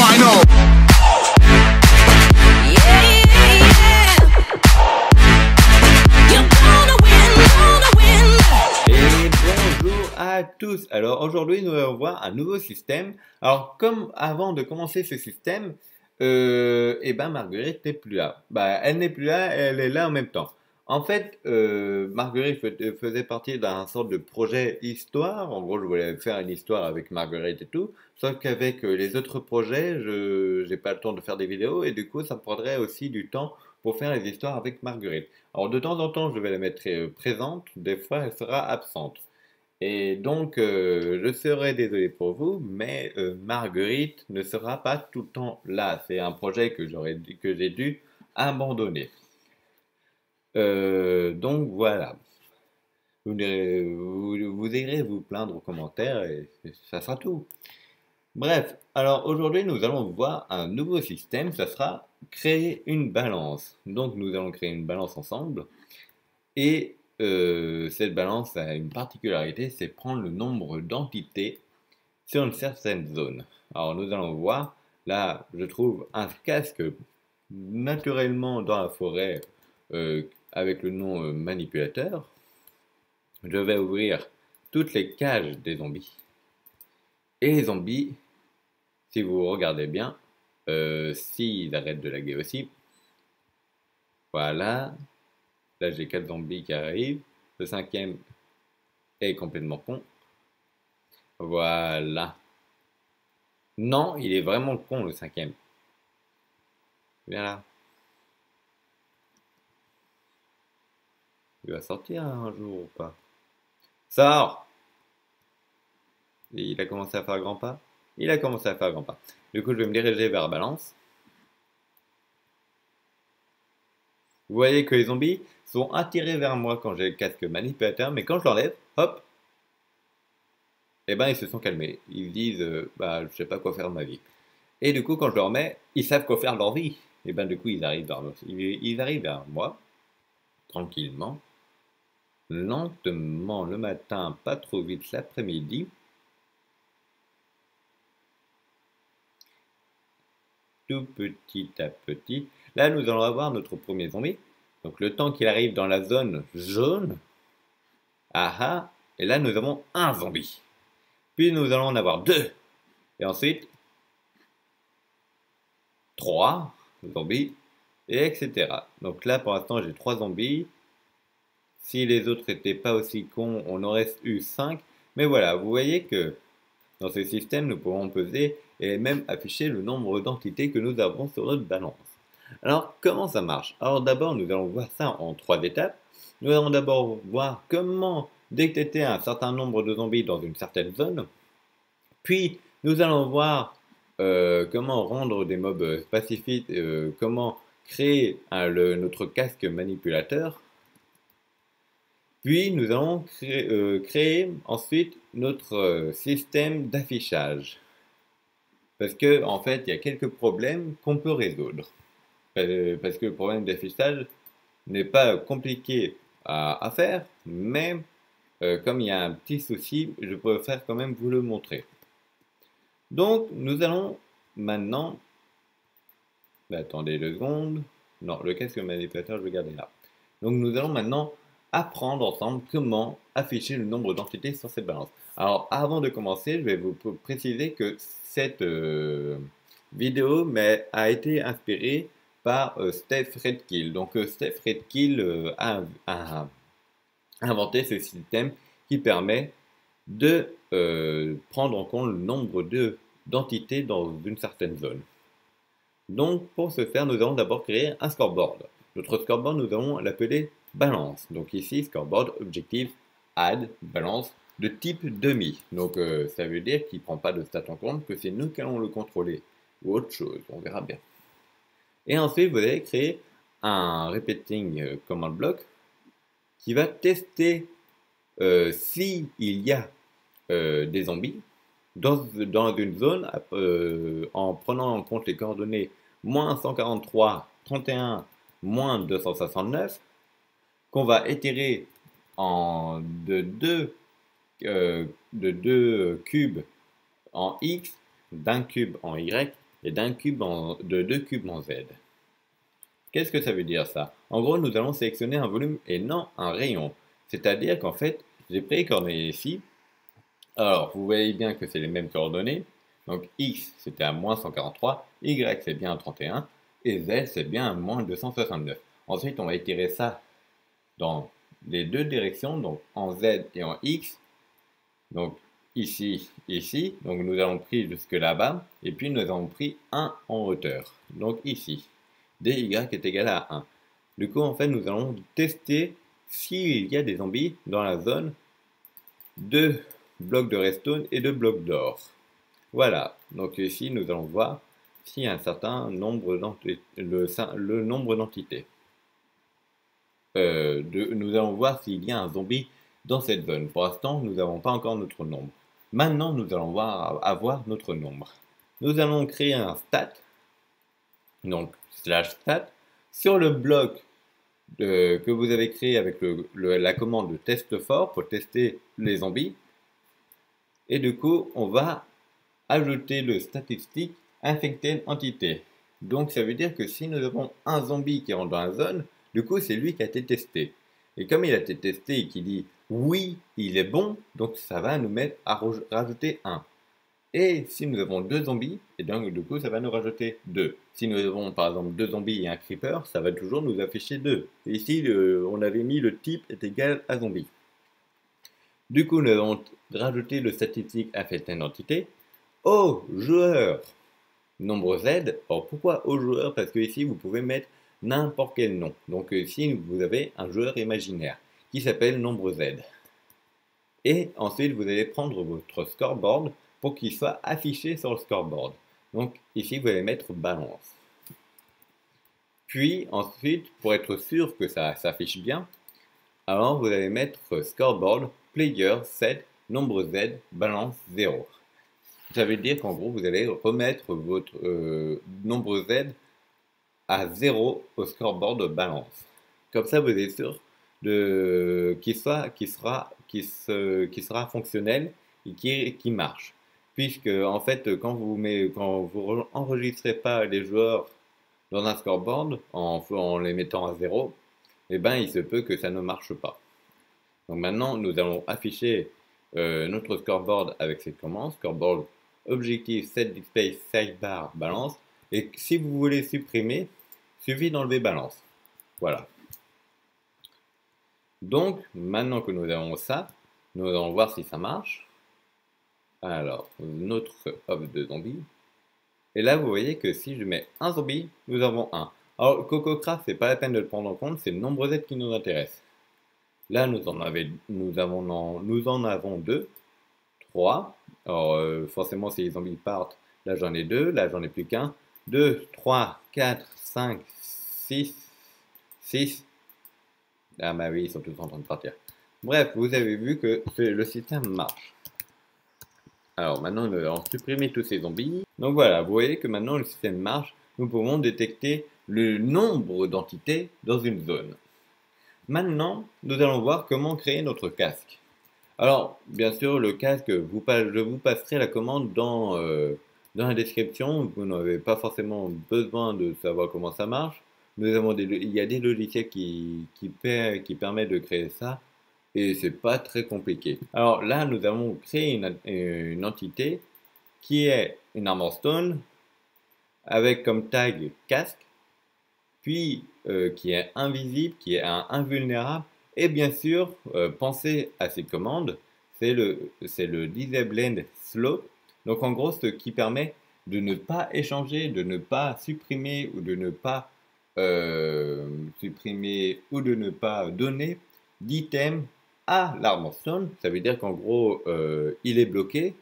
why not? Et bonjour à tous. Alors aujourd'hui nous allons voir un nouveau système. Alors comme avant de commencer ce système, Marguerite n'est plus là. Elle n'est plus là, elle est là en même temps. En fait, Marguerite faisait partie d'un sorte de projet histoire. En gros, je voulais faire une histoire avec Marguerite et tout. Sauf qu'avec les autres projets, je n'ai pas le temps de faire des vidéos et du coup, ça me prendrait aussi du temps pour faire les histoires avec Marguerite. Alors de temps en temps, je vais la mettre présente. Des fois, elle sera absente. Et donc, je serai désolé pour vous, mais Marguerite ne sera pas tout le temps là. C'est un projet que j'ai dû abandonner. Donc voilà. Vous irez vous plaindre aux commentaires et ça sera tout. Bref, alors aujourd'hui nous allons voir un nouveau système, ça sera créer une balance. Donc nous allons créer une balance ensemble et cette balance a une particularité, c'est prendre le nombre d'entités sur une certaine zone. Alors nous allons voir, là je trouve un casque naturellement dans la forêt avec le nom manipulateur. Je vais ouvrir toutes les cages des zombies. Et les zombies, si vous regardez bien, s'ils arrêtent de laguer aussi, voilà. Là j'ai 4 zombies qui arrivent. Le 5e est complètement con. Voilà. Non, il est vraiment con le 5e. Viens là. Il va sortir un jour ou pas? Sors! Il a commencé à faire grand pas? Il a commencé à faire grand pas. Du coup, je vais me diriger vers Balance. Vous voyez que les zombies sont attirés vers moi quand j'ai le casque manipulateur, mais quand je l'enlève, hop, ils se sont calmés. Ils disent, je sais pas quoi faire de ma vie. Et du coup, quand je le remets, ils savent quoi faire de leur vie. Et du coup, ils arrivent vers moi, tranquillement, lentement le matin, pas trop vite l'après-midi. Tout petit à petit. Là, nous allons avoir notre premier zombie. Donc, le temps qu'il arrive dans la zone jaune. Et là, nous avons un zombie. Puis, nous allons en avoir 2. Et ensuite, 3 zombies. Et etc. Donc là, pour l'instant, j'ai 3 zombies. Si les autres n'étaient pas aussi cons, on aurait eu 5. Mais voilà, vous voyez que dans ce système, nous pouvons peser et même afficher le nombre d'entités que nous avons sur notre balance. Alors, comment ça marche? Alors d'abord, nous allons voir ça en 3 étapes. Nous allons d'abord voir comment détecter un certain nombre de zombies dans une certaine zone. Puis, nous allons voir comment rendre des mobs pacifiques, comment créer notre casque manipulateur. Puis, nous allons créer ensuite notre système d'affichage. Parce que, en fait, il y a quelques problèmes qu'on peut résoudre. Parce que le problème d'affichage n'est pas compliqué à faire, mais comme il y a un petit souci, je préfère quand même vous le montrer. Donc, nous allons maintenant... attendez 2 secondes. Non, le casque manipulateur, je vais garder là. Donc, nous allons maintenant apprendre ensemble comment afficher le nombre d'entités sur cette balance. Alors, avant de commencer, je vais vous préciser que cette vidéo a été inspirée par Steph Redkill. Donc, Steph Redkill a inventé ce système qui permet de prendre en compte le nombre d'entités dans une certaine zone. Donc, pour ce faire, nous allons d'abord créer un scoreboard. Notre scoreboard, nous allons l'appeler balance. Donc ici, scoreboard, objectif, add, balance, de type demi. Donc ça veut dire qu'il ne prend pas de stats en compte, que c'est nous qui allons le contrôler. Ou autre chose, on verra bien. Et ensuite, vous allez créer un repeating command block qui va tester s'il y a des zombies dans une zone en prenant en compte les coordonnées moins 143, 31, moins 269, qu'on va itérer de deux cubes en X, d'un cube en Y et de 2 cubes en Z. Qu'est-ce que ça veut dire ça? En gros, nous allons sélectionner un volume et non un rayon. C'est-à-dire qu'en fait, j'ai pris les coordonnées ici. Alors, vous voyez bien que c'est les mêmes coordonnées. Donc X, c'était à moins 143, Y, c'est bien à 31, et Z, c'est bien à moins 269. Ensuite, on va étirer ça dans les deux directions, donc en Z et en X. Donc ici, ici. Donc nous avons pris jusque là-bas, et puis nous avons pris 1 en hauteur. Donc ici, dy est égal à 1. Du coup, en fait, nous allons tester s'il y a des zombies dans la zone de blocs de redstone et de blocs d'or. Voilà, donc ici nous allons voir s'il y a un certain nombre d'entités, le nombre d'entités. Nous allons voir s'il y a un zombie dans cette zone. Pour l'instant, nous n'avons pas encore notre nombre. Maintenant, nous allons avoir notre nombre. Nous allons créer un stat, donc /stat, sur le bloc que vous avez créé avec la commande test fort pour tester les zombies. Et du coup, on va ajouter le statistique infected entité. Donc ça veut dire que si nous avons un zombie qui rentre dans la zone, du coup c'est lui qui a été testé. Et comme il a été testé et qu'il dit oui, il est bon, donc ça va nous mettre à rajouter 1. Et si nous avons 2 zombies, et donc du coup ça va nous rajouter 2. Si nous avons par exemple 2 zombies et un creeper, ça va toujours nous afficher 2. Et ici on avait mis le type est égal à zombie. Du coup nous avons rajouté le statistique affected entité au joueur nombre Z. Alors pourquoi au joueur? Parce que ici vous pouvez mettre n'importe quel nom. Donc ici vous avez un joueur imaginaire qui s'appelle nombre Z. Et ensuite vous allez prendre votre scoreboard pour qu'il soit affiché sur le scoreboard. Donc ici vous allez mettre balance. Puis ensuite, pour être sûr que ça s'affiche bien, alors vous allez mettre scoreboard player set nombre Z balance 0. Ça veut dire qu'en gros, vous allez remettre votre nombre Z à 0 au scoreboard de balance. Comme ça, vous êtes sûr qu'il sera fonctionnel et qui marche. Puisque, en fait, quand vous enregistrez pas les joueurs dans un scoreboard en les mettant à 0, eh ben, il se peut que ça ne marche pas. Donc maintenant, nous allons afficher notre scoreboard avec cette commande, scoreboard objectif set display sidebar balance. Et si vous voulez supprimer, suffit d'enlever balance. Voilà. Donc, maintenant que nous avons ça, nous allons voir si ça marche. Alors, notre hop de zombie. Et là, vous voyez que si je mets un zombie, nous avons un. Alors, CocoCraft, c'est pas la peine de le prendre en compte, c'est le nombre Z qui nous intéresse. Là, nous en avons 2, 3. Alors, forcément, si les zombies partent, là j'en ai 2, là j'en ai plus qu'un. 2, 3, 4, 5, 6, 6. Ah bah oui, ils sont tous en train de partir. Bref, vous avez vu que le système marche. Alors maintenant, nous allons supprimer tous ces zombies. Donc voilà, vous voyez que maintenant le système marche. Nous pouvons détecter le nombre d'entités dans une zone. Maintenant, nous allons voir comment créer notre casque. Alors, bien sûr, le casque, je vous passerai la commande dans la description. Vous n'avez pas forcément besoin de savoir comment ça marche. Il y a des logiciels qui permettent de créer ça. Et c'est pas très compliqué. Alors là, nous avons créé une entité qui est une armor stone avec comme tag casque, puis qui est invisible, qui est invulnérable. Et bien sûr, pensez à ces commandes, c'est le disable slope. Donc en gros, ce qui permet de ne pas échanger, de ne pas supprimer ou de ne pas donner d'items à l'armor stone. Ça veut dire qu'en gros, il est bloqué.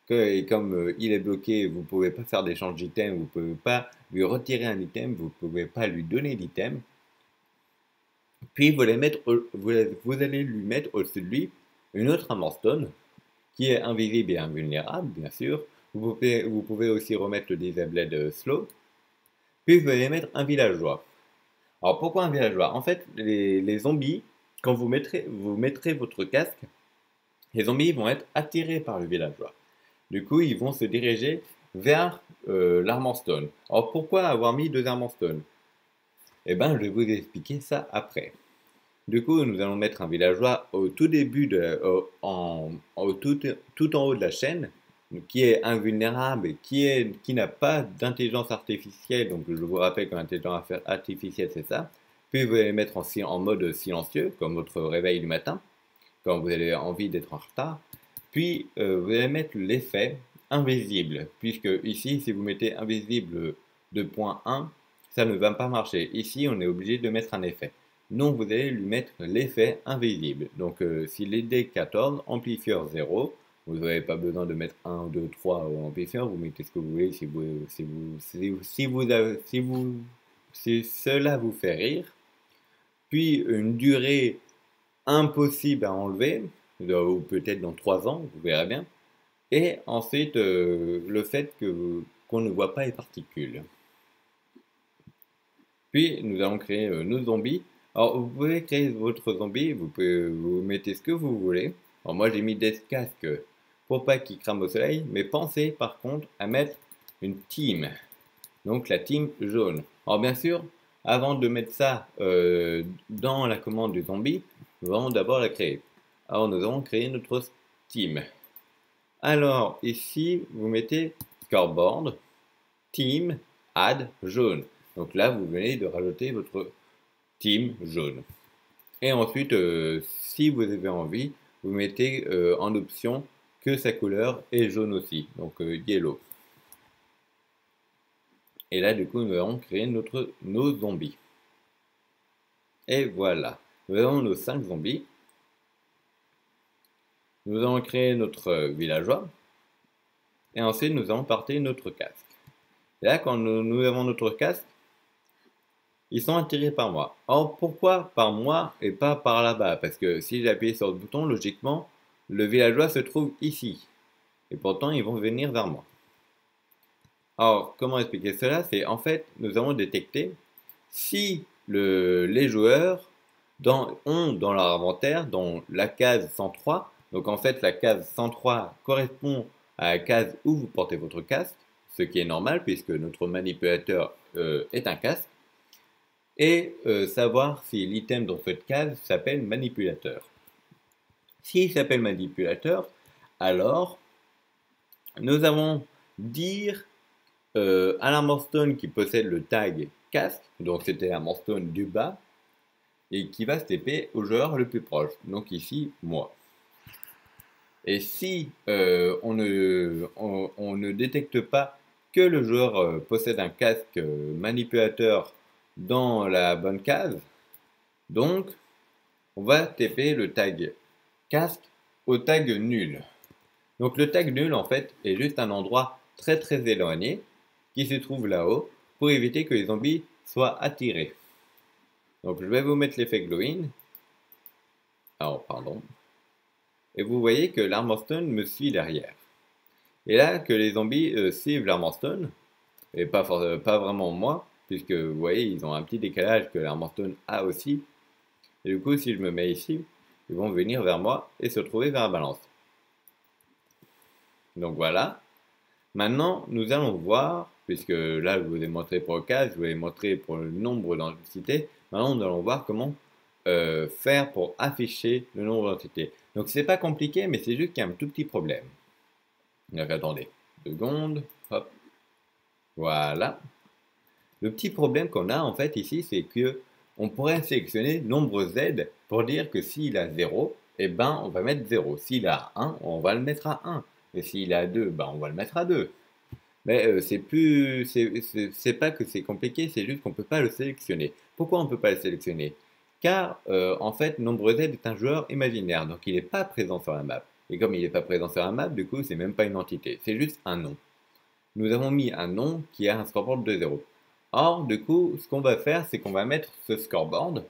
Et comme il est bloqué, vous ne pouvez pas faire d'échange d'items, vous ne pouvez pas lui retirer un item, vous ne pouvez pas lui donner d'item. Puis vous allez lui mettre au-dessus de lui une autre armor stone qui est invisible et invulnérable, bien sûr. Vous pouvez aussi remettre le disable slow. Puis vous allez mettre un villageois. Alors pourquoi un villageois? En fait, les zombies, quand vous mettrez votre casque, les zombies vont être attirés par le villageois. Du coup, ils vont se diriger vers l'arme en stone. Alors pourquoi avoir mis 2 armes en stone? Eh bien, je vais vous expliquer ça après. Du coup, nous allons mettre un villageois au tout début, tout en haut de la chaîne, qui est invulnérable, qui n'a pas d'intelligence artificielle. Donc, je vous rappelle que l'intelligence artificielle, c'est ça. Puis, vous allez le mettre en mode silencieux, comme votre réveil du matin, quand vous avez envie d'être en retard. Puis, vous allez mettre l'effet invisible, puisque ici, si vous mettez invisible de point 1, ça ne va pas marcher. Ici, on est obligé de mettre un effet. Donc, vous allez lui mettre l'effet invisible. Donc, s'il est D14, amplifieur 0, vous n'avez pas besoin de mettre 1, 2, 3 au amplifieur, vous mettez ce que vous voulez si cela vous fait rire. Puis, une durée impossible à enlever, ou peut-être dans 3 ans, vous verrez bien. Et ensuite, le fait qu'on ne voit pas les particules. Puis, nous allons créer nos zombies. Alors, vous pouvez créer votre zombie, vous mettez ce que vous voulez. Alors, moi, j'ai mis des casques pour pas qu'ils crament au soleil, mais pensez par contre à mettre une team. Donc, la team jaune. Alors, bien sûr, avant de mettre ça dans la commande du zombie, nous allons d'abord la créer. Alors, nous allons créer notre team. Alors, ici, vous mettez scoreboard, team, add, jaune. Donc là, vous venez de rajouter votre team jaune. Et ensuite, si vous avez envie, vous mettez en option que sa couleur est jaune aussi, donc yellow. Et là, du coup, nous allons créer nos zombies. Et voilà, nous avons nos 5 zombies. Nous allons créer notre villageois. Et ensuite, nous allons porter notre casque. Et là, quand nous avons notre casque, ils sont attirés par moi. Or, pourquoi par moi et pas par là-bas? Parce que si j'appuie sur le bouton, logiquement, le villageois se trouve ici. Et pourtant, ils vont venir vers moi. Alors, comment expliquer cela? C'est en fait, nous avons détecté si les joueurs ont dans leur inventaire, dans la case 103, donc en fait, la case 103 correspond à la case où vous portez votre casque, ce qui est normal puisque notre manipulateur est un casque. Et savoir si l'item dans cette case s'appelle manipulateur. S'il s'appelle manipulateur, alors nous allons dire à l'armor stone qui possède le tag casque, donc c'était l'armor stone du bas, et qui va se TP au joueur le plus proche, donc ici moi. Et si on ne détecte pas que le joueur possède un casque manipulateur dans la bonne case, donc on va TP le tag casque au tag nul. Donc le tag nul en fait est juste un endroit très éloigné qui se trouve là-haut pour éviter que les zombies soient attirés. Donc je vais vous mettre l'effet glowing. Alors pardon. Et vous voyez que l'armor stone me suit derrière. Et là que les zombies suivent l'armor stone, et pas vraiment moi, puisque vous voyez, ils ont un petit décalage que l'armor stone a aussi. Et du coup, si je me mets ici, ils vont venir vers moi et se trouver vers la balance. Donc voilà. Maintenant, nous allons voir, puisque là, je vous ai montré pour le cas, je vous ai montré pour le nombre d'entités. Maintenant, nous allons voir comment faire pour afficher le nombre d'entités. Donc, c'est pas compliqué, mais c'est juste qu'il y a un tout petit problème. Donc, attendez, 2 secondes, hop, voilà. Le petit problème qu'on a en fait ici, c'est que on pourrait sélectionner nombre Z pour dire que s'il a 0, eh ben, on va mettre 0. S'il a 1, on va le mettre à 1. Et s'il a 2, ben, on va le mettre à 2. Mais c'est pas que c'est compliqué, c'est juste qu'on ne peut pas le sélectionner. Pourquoi on ne peut pas le sélectionner? Car en fait, nombre Z est un joueur imaginaire, donc il n'est pas présent sur la map. Et comme il n'est pas présent sur la map, du coup, c'est même pas une entité, c'est juste un nom. Nous avons mis un nom qui a un scoreboard de 0. Or, du coup, ce qu'on va faire, c'est qu'on va mettre ce scoreboard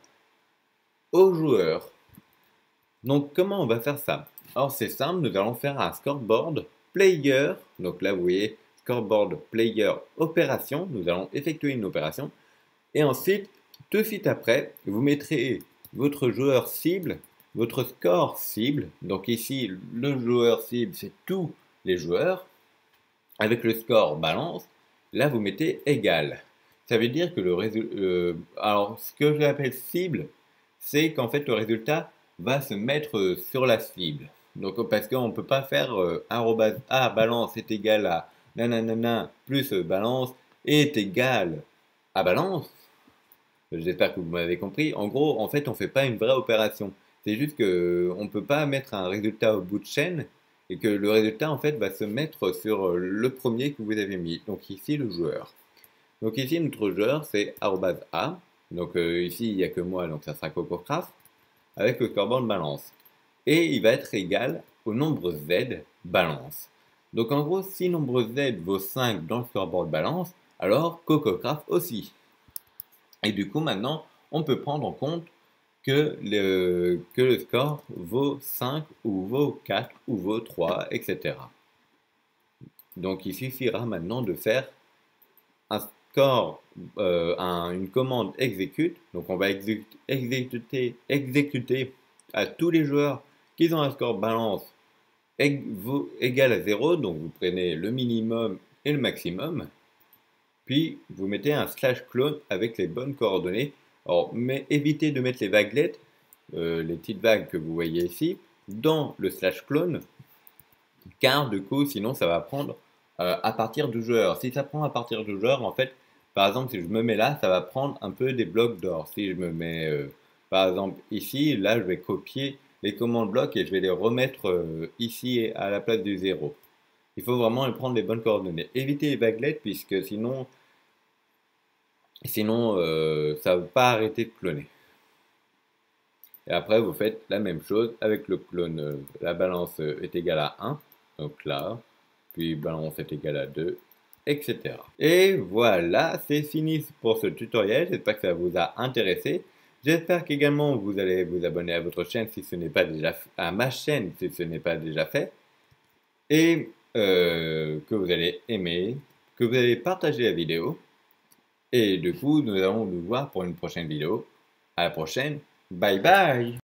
au joueur. Donc, comment on va faire ça? Or, c'est simple, nous allons faire un scoreboard player. Donc là, vous voyez, scoreboard player opération. Nous allons effectuer une opération. Et ensuite, tout de suite après, vous mettrez votre joueur cible, votre score cible. Donc ici, le joueur cible, c'est tous les joueurs. avec le score balance, là vous mettez égal. Ça veut dire que le résultat... alors ce que j'appelle cible, c'est qu'en fait le résultat va se mettre sur la cible. Donc parce qu'on ne peut pas faire arrobase a balance est égal à nanana plus balance est égal à balance. J'espère que vous m'avez compris. En gros, en fait, on ne fait pas une vraie opération. C'est juste qu'on ne peut pas mettre un résultat au bout de chaîne et que le résultat, en fait, va se mettre sur le premier que vous avez mis. Donc ici, le joueur. Donc ici, notre joueur, c'est arobase A. Donc ici, il n'y a que moi, donc ça sera CocoCraft, avec le scoreboard balance. Et il va être égal au nombre Z balance. Donc en gros, si nombre Z vaut 5 dans le scoreboard balance, alors CocoCraft aussi. Et du coup, maintenant, on peut prendre en compte que le score vaut 5 ou vaut 4 ou vaut 3, etc. Donc il suffira maintenant de faire un score, une commande exécute. Donc on va exécuter à tous les joueurs qui ont un score balance égal à 0. Donc vous prenez le minimum et le maximum. Puis vous mettez un slash clone avec les bonnes coordonnées. Alors, mais évitez de mettre les vaguelettes, les petites vagues que vous voyez ici, dans le slash clone, car du coup, sinon ça va prendre à partir du joueur. Si ça prend à partir du joueur, en fait, par exemple, si je me mets là, ça va prendre un peu des blocs d'or. Si je me mets, par exemple, ici, là, je vais copier les commandes blocs et je vais les remettre ici à la place du 0. Il faut vraiment prendre les bonnes coordonnées. Évitez les vaguelettes, puisque sinon ça ne va pas arrêter de cloner. Et après, vous faites la même chose avec le clone. La balance est égale à 1, donc là, puis balance est égale à 2, etc. Et voilà, c'est fini pour ce tutoriel. J'espère que ça vous a intéressé. J'espère qu'également vous allez vous abonner à votre chaîne si ce n'est pas déjà fait, à ma chaîne si ce n'est pas déjà fait, et que vous allez aimer, que vous allez partager la vidéo. Et du coup, nous allons nous voir pour une prochaine vidéo. À la prochaine. Bye bye!